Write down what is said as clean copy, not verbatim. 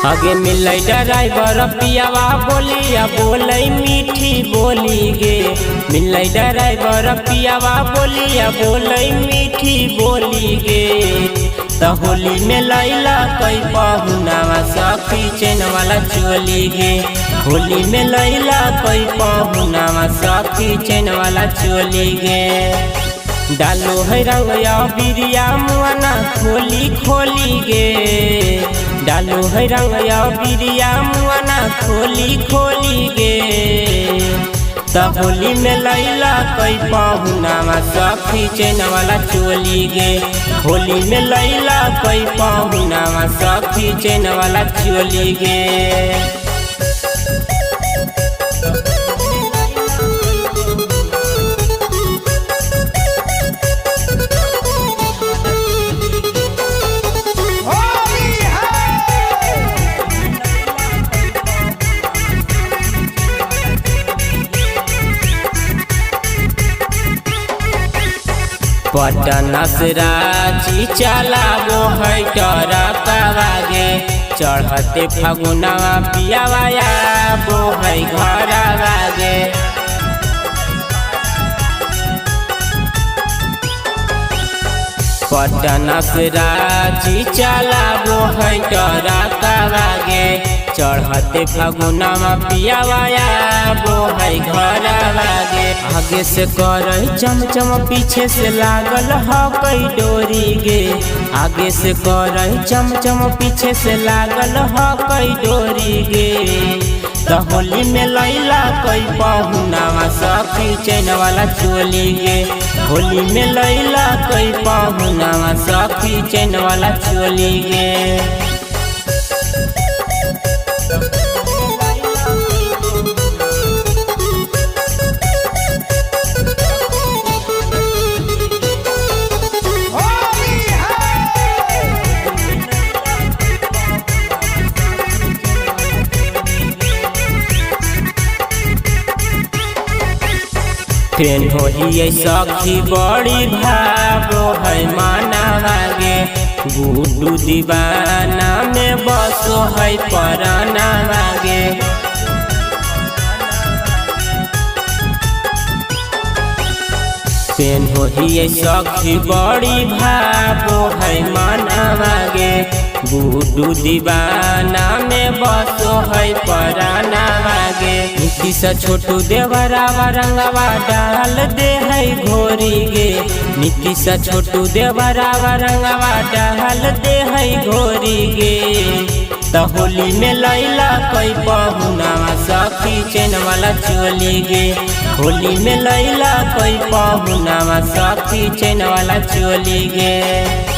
आगे मिल ड्राइवर पियावा बोलिया बोले मीठी बोली गे। मिल ड्राइवर पियावा बोलिया बोले मीठी बोली गे। तो होली में लैला कई पहुनावा सखी चैन वाला चोली गे। होली में लैला कई पहुनावा सखी चैन वाला चोली गे। डालो है रंगया बिरिया मुआना खोली खोली गे। डालो है रंगया बिरिया मुआना खोली खोली गे। त होली में लैला कई पहुनावा सखी चैन वाला चोली गे। होली में लैला कई पहुनावा सखी चैन वाला चोली गे। पटना से रांची चलाबो है टरकावागे। चढ़ते फगुनावा पियावाया बो है घरवागे। पटना से रांची चलाबो है टरकावागे। चढ़ते फगुनावा पियावाया बो है घरवागे। आगे से कर चमचम पीछे से लागल ह कई डोरी गे। आगे से कर चमचम पीछे से लागल ह कई डोरी गे। तो होली में लैला कई पहुनावा सखी चैन वाला चोली गे। होली में लैला कई पहुनावा सखी चैन वाला चोली गे। ट्रेन होई सखी बड़ी भावो है मानावागे। गुड्डू दीवाना में बसो है परानावागे। ट्रेन होई सखी बड़ी भावो है मानावागे। गुड्डू दीवाना में बसो है परानावागे। नीतीश छोटू देवरावा रंगवा डाल दे है घोरी गे। नीतीश छोटू देवरावा रंगवा डाल दे है घोरी गे। तो होली में लैला कई पहुनावा सखी चैन वाला चोली गे। होली में लैला कई पहुनावा सखी चैन वाला चोली गे।